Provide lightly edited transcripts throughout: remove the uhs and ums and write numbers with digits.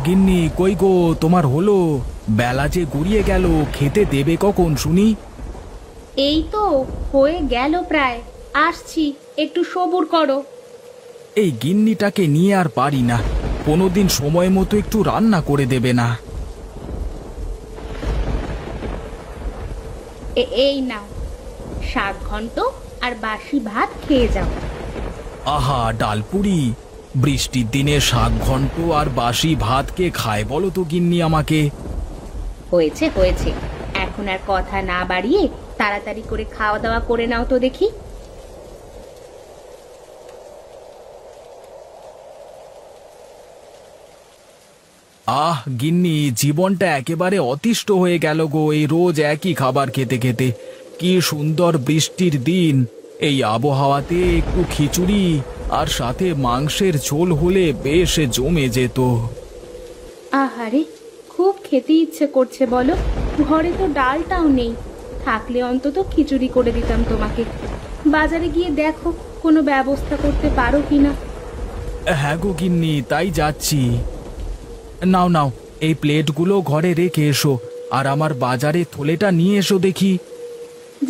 গিন্নি কই গো, তোমার হলো? বেলা যে গড়িয়ে গেল, খেতে দেবে কখন শুনি? এই তো হয়ে গেল প্রায়, আসছি, একটু সবুর করো। এই গিন্নিটাকে নিয়ে আর পারি না, কোনোদিন সময় মতো একটু রান্না করে দেবে না। এই নাও, শাক ঘন্ট আর বাসি ভাত খেয়ে যাও। আহা ডালপুরি, বৃষ্টির দিনে শাক ঘন্ট আর বাসি ভাত কে খায় বলো তো গিন্নি আমাকে? হয়েছে হয়েছে, এখন আর কথা না বাড়িয়ে তাড়াতাড়ি করে খাওয়া দাওয়া করে নাও তো দেখি। আহ গিন্নি, জীবনটা একেবারে অতিষ্ঠ হয়ে গেল গো, এই রোজ একই খাবার খেতে খেতে। কি সুন্দর বৃষ্টির দিন, এই আবহাওয়াতে একটু খিচুড়ি আর সাথে মাংসের ঝোল হলে বেশ জমে যেত। আহারে, খুব খেতে ইচ্ছে করছে বলো, ঘরে তো ডালটাও নেই, থাকলে অন্তত খিচুড়ি করে দিতাম তোমাকে। বাজারে গিয়ে দেখো কোনো ব্যবস্থা করতে পারো কিনা। হ্যাঁ গো গিন্নি, তাই যাচ্ছি। নাও নাও, এই প্লেটগুলো ঘরে রেখে এসো, আর আমার বাজারে থলেটা নিয়ে এসো দেখি।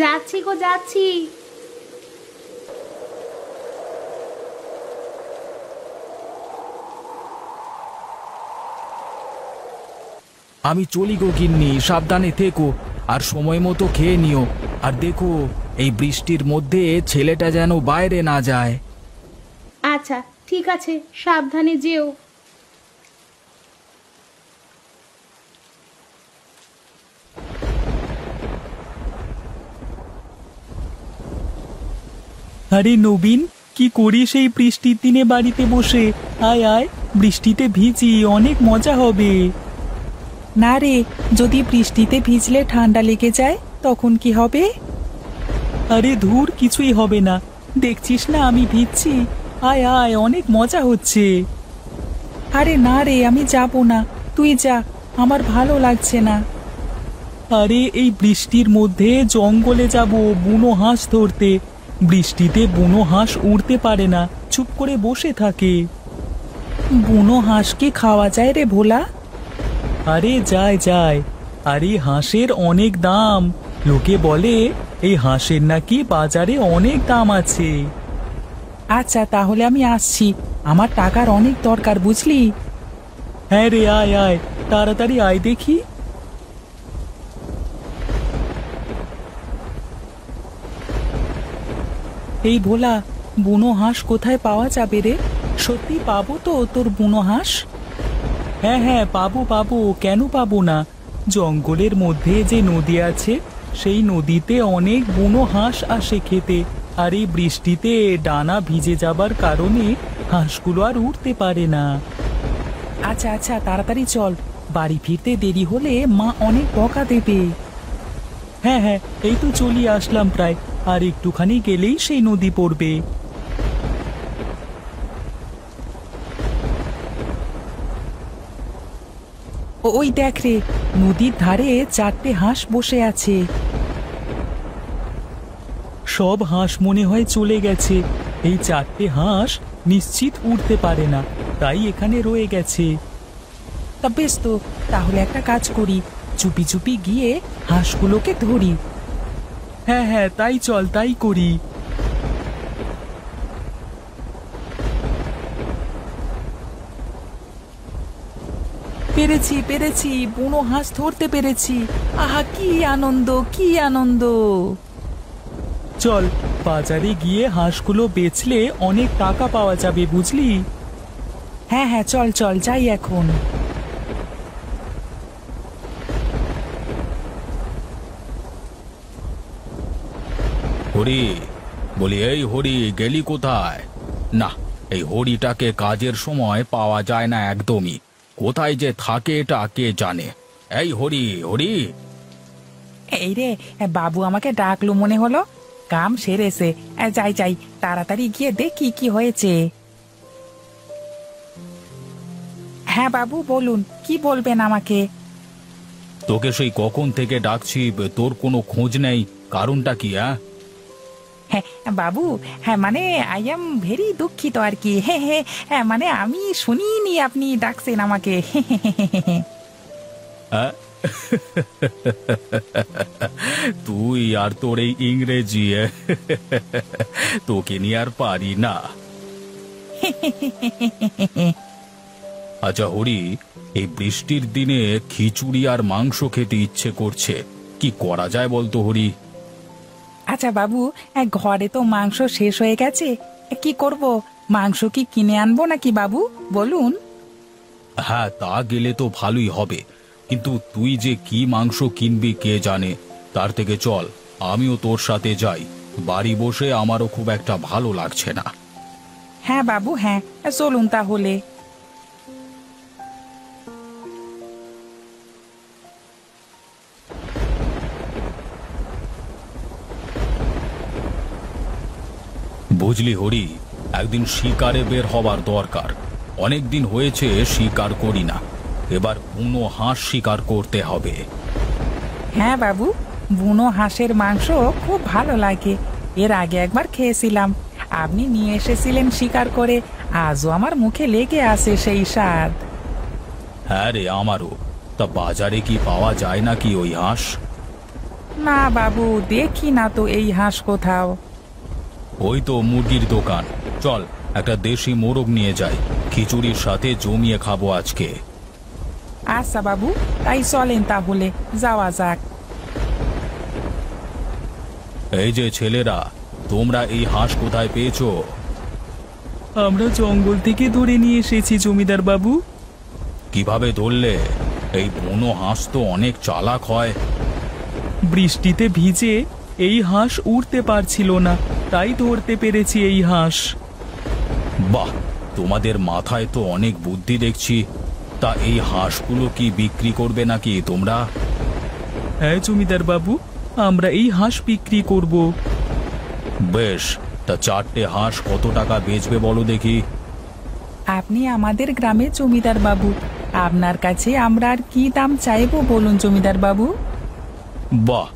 যাচ্ছি গো যাচ্ছি। আমি চলি গো গিন্নি, সাবধানে থেকো, আর সময় মতো খেয়ে নিও। আর দেখো, এই বৃষ্টির মধ্যে ছেলেটা যেন বাইরে না যায়। আচ্ছা ঠিক আছে, সাবধানে যেও। আরে নবীন, কি করিস এই বৃষ্টির দিনে বাড়িতে বসে? আয় আয়, বৃষ্টিতে ভিজি, অনেক মজা হবে। না রে, যদি বৃষ্টিতে ভিজলে ঠান্ডা লেগে যায় তখন কি হবে? আরে ধুর, কিছুই হবে না, দেখছিস না আমি ভিজছি। আয় আয়, অনেক মজা হচ্ছে। আরে না রে, আমি যাব না, তুই যা, আমার ভালো লাগছে না। আরে এই বৃষ্টির মধ্যে জঙ্গলে যাব বুনো হাঁস ধরতে। বৃষ্টিতে বুনো হাঁস উড়তে পারে না, চুপ করে বসে থাকে। বুনো হাঁসকে খাওয়া যায় রে ভোলা? আরে যায় যায়, আরে হাঁসের অনেক দাম, লোকে বলে এই হাঁসের নাকি বাজারে অনেক দাম আছে। আচ্ছা তাহলে আমি আসছি, আমার টাকার অনেক দরকার বুঝলি। হ্যাঁ রে, আয় আয়, তাড়াতাড়ি আয় দেখি। এই ভোলা, বুনো হাঁস কোথায় পাওয়া যাবে রে? সত্যি পাবো তো তোর বুনো হাঁস? হ্যাঁ হ্যাঁ, পাবো পাবো, কেন পাবো না। জঙ্গলের মধ্যে যে নদী আছে, সেই নদীতে অনেক বুনো হাঁস আসে খেতে, আর এই বৃষ্টিতে ডানা ভিজে যাবার কারণে হাঁসগুলো আর উঠতে পারে না। আচ্ছা আচ্ছা, তাড়াতাড়ি চল, বাড়ি ফিরতে দেরি হলে মা অনেক বকা দেবে। হ্যাঁ হ্যাঁ, এই তো চলে আসলাম প্রায়, আর একটুখানি গেলেই সেই নদী পড়বে। ওই দেখ রে, নদীর ধারে 4টে হাঁস বসে আছে। সব হাঁস মনে হয় চলে গেছে, এই 4টে হাঁস নিশ্চিত উড়তে পারে না, তাই এখানে রয়ে গেছে। তা বেশ তো, তাহলে একটা কাজ করি, চুপি চুপি গিয়ে হাঁসগুলোকে ধরি। হ্যাঁ হ্যাঁ, তাই চল, তাই করি। পেরেছি পেরেছি, বুনো হাঁস ধরতে পেরেছি। আহা কি আনন্দ, কি আনন্দ। চল, বাজারে গিয়ে হাঁসগুলো বেচলে অনেক টাকা পাওয়া যাবে বুঝলি। হ্যাঁ হ্যাঁ, চল চল, যাই এখন। হরি, বলি এই হরি, গেলি কোথায়? না, এই হরিটাকে কাজের সময় পাওয়া যায় না একদমই, কোথায় যে থাকে এটা কে জানে। এই হরি, হরি। এই রে, বাবু আমাকে ডাকলো মনে হলো, কাম সেরেছে, যাই যাই, তাড়াতাড়ি গিয়ে দেখি কি হয়েছে। হ্যাঁ বাবু বলুন, কি বলবেন আমাকে? তোকে সেই কখন থেকে ডাকছি, তোর কোনো খোঁজ নেই, কারণটা কি? হ্যাঁ বাবু, হ্যাঁ মানে আই এম ভেরি দুঃখিত আর কি। হ্যাঁ হ্যাঁ হ্যাঁ, মানে আমি শুনিনি আপনি ডাকছেন আমাকে। হ্যাঁ? তুই আর তোর এই ইংরেজি তোকে নিয়ে আর পারি না। আচ্ছা হরি, এই বৃষ্টির দিনে খিচুড়ি আর মাংস খেতে ইচ্ছে করছে, কি করা যায় বলতো হরি? আচ্ছা বাবু, ঘরে তো মাংস শেষ হয়ে গেছে, কি করব? মাংস কি কিনে আনবো নাকি বাবু, বলুন? হ্যাঁ, তা গেলে তো ভালোই হবে, কিন্তু তুই যে কি মাংস কিনবি কে জানে। তার থেকে চল আমিও তোর সাথে যাই, বাড়ি বসে আমারও খুব একটা ভালো লাগছে না। হ্যাঁ বাবু, হ্যাঁ চলুন তাহলে। বুঝলি হরি, একদিন শিকারে বের হবার দরকার। অনেক দিন হয়েছে শিকার করি না, এবার বুনো হাঁস শিকার করতে হবে। হ্যাঁ বাবু, বুনো হাঁসের মাংস খুব ভালো লাগে। এর আগে একবার খেয়েছিলাম, আপনি নিয়ে এসেছিলেন শিকার করে, আজও আমার মুখে লেগে আছে সেই স্বাদ। হ্যাঁ রে, আমারও। তা বাজারে কি পাওয়া যায় নাকি ওই হাঁস? না বাবু, দেখি না তো এই হাঁস কোথাও। ওই তো মুরগির দোকান, চল একটা দেশি মোরগ নিয়ে যাই, খিচুড়ির সাথে জমিয়ে খাবো আজকে। আচ্ছা বাবু, তাই চলেন তাহলে, যাওয়া যাক। এই যে ছেলেরা, তোমরা এই হাঁস কোথায় পেয়েছো? আমরা জঙ্গল থেকে ধরে নিয়ে এসেছি জমিদার বাবু। কিভাবে ধরলে? এই বুনো হাঁস তো অনেক চালাক হয়। বৃষ্টিতে ভিজে এই হাঁস উড়তে পারছিল না, তাই ধরতে পেরেছি এই হাঁস। বাহ, তোমাদের মাথায় তো অনেক বুদ্ধি দেখছি। তা এই হাঁসগুলো কি বিক্রি করবে নাকি তোমরা? হ্যাঁ জমিদার বাবু, আমরা এই হাঁস বিক্রি করব। বেশ, তা 4টে হাঁস কত টাকা বেচবে বলো দেখি? আপনি আমাদের গ্রামের জমিদার বাবু, আপনার কাছে আমরা আর কি দাম চাইবো বলুন জমিদার বাবু? বাহ,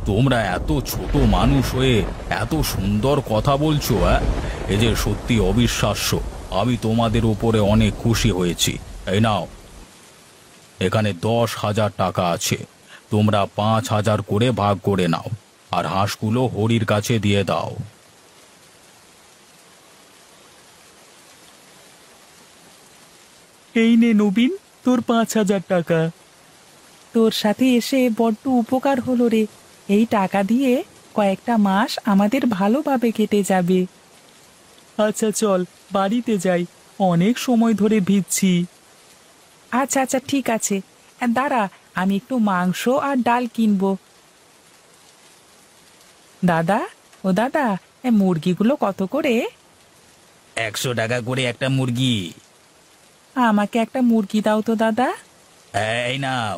তোমরা এত ছোট মানুষ হয়ে এত সুন্দর কথা বলছো। এ যে সত্যি অবিশ্বাস্য। আমি তোমাদের উপরে অনেক খুশি হয়েছি। এই নাও, এখানে 10,000 টাকা আছে, তোমরা 5,000 করে ভাগ করে নাও, আর হাঁসগুলো হরির কাছে দিয়ে দাও। এই নে নবীন, তোর 5,000 টাকা। তোর সাথে এসে বড্ড উপকার হলো রে, এই টাকা দিয়ে কয়েকটা মাস আমাদের ভালোভাবে কেটে যাবে। আচ্ছা চল বাড়িতে যাই, অনেক সময় ধরে ভিজছি। আচ্ছা আচ্ছা ঠিক আছে, দাঁড়া, আমি একটু মাংস আর ডাল কিনবো। দাদা, ও দাদা, মুরগিগুলো কত করে? 100 টাকা করে একটা মুরগি। আমাকে একটা মুরগি দাও তো দাদা। এই নাও,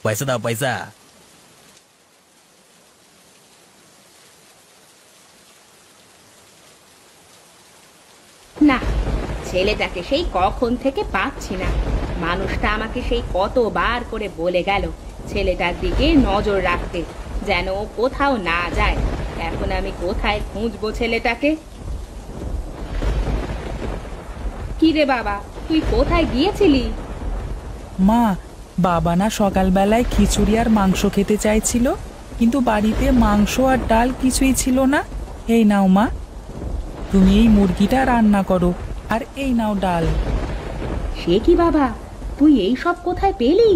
পয়সা দাও, পয়সা। না, ছেলেটাকে সেই কখন থেকে পাচ্ছি না। মানুষটা আমাকে সেই কতবার করে বলে গেল ছেলেটার দিকে নজর রাখতে, যেন ও কোথাও না যায়। এখন আমি কোথায় খুঁজবো ছেলেটাকে? কি রে বাবা, তুই কোথায় গিয়েছিলি? মা, বাবা না সকালবেলায় খিচুড়ি আর মাংস খেতে চাইছিল, কিন্তু বাড়িতে মাংস আর ডাল কিছুই ছিল না। এই নাও মা, তুমি এই মুরগিটা রান্না করো, আর এই নাও ডাল। সে কি বাবা, তুই এই সব কোথায় পেলি?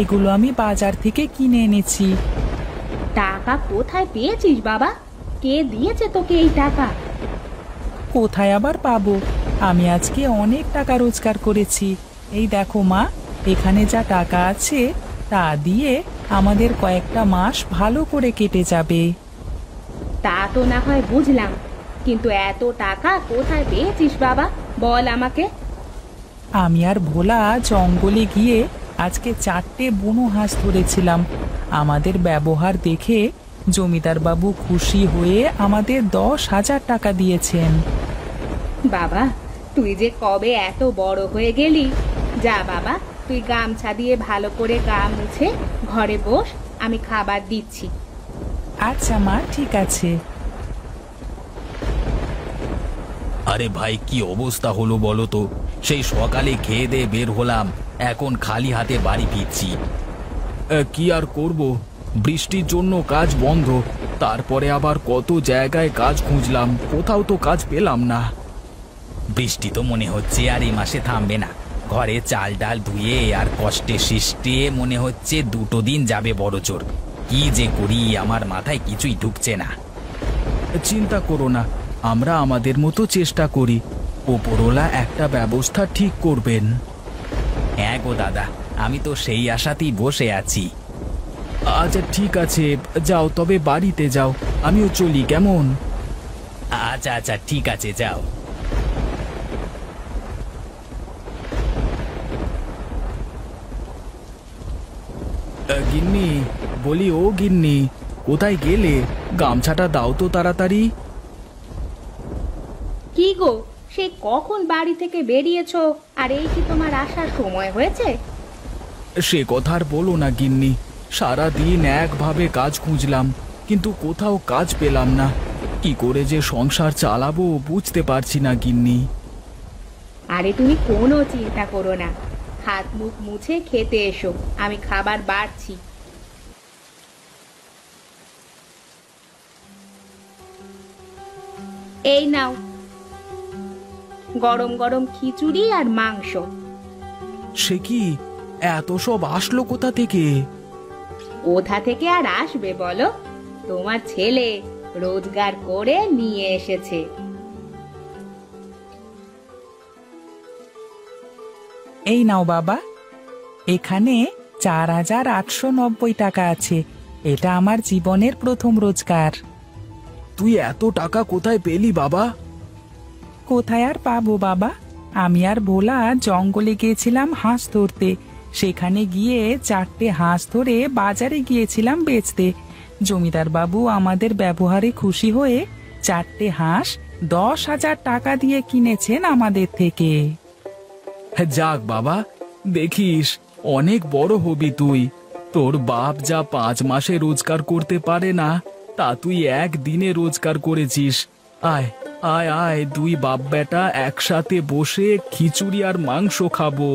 এগুলো আমি বাজার থেকে কিনে এনেছি। টাকা কোথায় পেয়েছিস বাবা? কে দিয়েছে তোকে এই টাকা? কোথায় আবার পাবো, আমি আজকে অনেক টাকা রোজগার করেছি। এই দেখো মা, এখানে যা টাকা আছে তা দিয়ে আমাদের কয়েকটা মাস ভালো করে কেটে যাবে। তা তো না হয় বুঝলাম, কিন্তু এত টাকা কোথায় পেয়েছিস বাবা, বল আমাকে। আমি আর ভোলা জঙ্গলে গিয়ে আজকে 4টে বুনো হাঁস ধরেছিলাম। আমাদের ব্যবহার দেখে জমিদার বাবু খুশি হয়ে আমাদের 10,000 টাকা দিয়েছেন। বাবা, তুই যে কবে এত বড় হয়ে গেলি। যা বাবা, তুই গামছা দিয়ে ভালো করে গা মুছে ঘরে বস, আমি খাবার দিচ্ছি। আচ্ছা মা, ঠিক আছে। আরে ভাই, কি অবস্থা হলো বলো তো? সেই সকালে খেয়ে দিয়ে বের হলাম, এখন খালি হাতে বাড়ি ফিরছি। কি আর করব, বৃষ্টির জন্য কাজ বন্ধ। তারপরে আবার কত জায়গায় কাজ খুঁজলাম, কোথাও তো কাজ পেলাম না। বৃষ্টি তো মনে হচ্ছে আর এই মাসে থামবে না। ঘরে চাল ডাল ধুয়ে আর কষ্টে সৃষ্টে মনে হচ্ছে 2 দিন যাবে বড় জোর। কি যে করি, আমার মাথায় কিছুই ঢুকছে না। চিন্তা করো না, আমরা আমাদের মতো চেষ্টা করি, ওপরওয়ালা একটা ব্যবস্থা ঠিক করবেন। হ্যাঁ গো দাদা, আমি তো সেই আশাতেই বসে আছি। আচ্ছা ঠিক আছে, যাও তবে বাড়িতে যাও, আমিও চলি কেমন? আচ্ছা আচ্ছা ঠিক আছে, যাও। গিন্নি, বলি ও গিন্নি, কোথায় গেলে? গামছাটা দাও তো তাড়াতাড়ি। কি গো, সে কখন বাড়ি থেকে বেরিয়েছো, আর এই কি তোমার আসার সময় হয়েছে? সে কথা আর বলো না গিন্নি, সারাদিন একভাবে কাজ খুঁজলাম, কিন্তু কোথাও কাজ পেলাম না। কি করে যে সংসার চালাবো বুঝতে পারছি না গিন্নি। আরে তুমি কোনো চিন্তা করো না, হাত মুখ মুছে খেতে এসো, আমি খাবার বাড়ছি। এই নাও, গরম গরম খিচুড়ি আর মাংস। সে কি, এত সব আসলো কোথা থেকে? কোথা থেকে আর আসবে বলো, তোমার ছেলে রোজগার করে নিয়ে এসেছে। এই নাও বাবা, এখানে 4,890 টাকা আছে। এটা আমার জীবনের প্রথম রোজগার। তুই এত টাকা কোথায় পেলি বাবা? কোথায় আর পাবো বাবা, আমি আর ভোলা জঙ্গলে গিয়েছিলাম হাঁস ধরতে। সেখানে গিয়ে 4টে হাঁস ধরে বাজারে গিয়েছিলাম বেচতে। জমিদার বাবু আমাদের ব্যবহারে খুশি হয়ে 4টে হাঁস 10,000 টাকা দিয়ে কিনেছেন আমাদের থেকে। যাক বাবা, দেখিস অনেক বড় হবি তুই। তোর বাপ যা 5 মাসে রোজগার করতে পারে না, তা তুই একদিনে রোজগার করেছিস। আয় আয় আয়, দুই বাপ বেটা একসাথে বসে খিচুড়ি আর মাংস খাবো।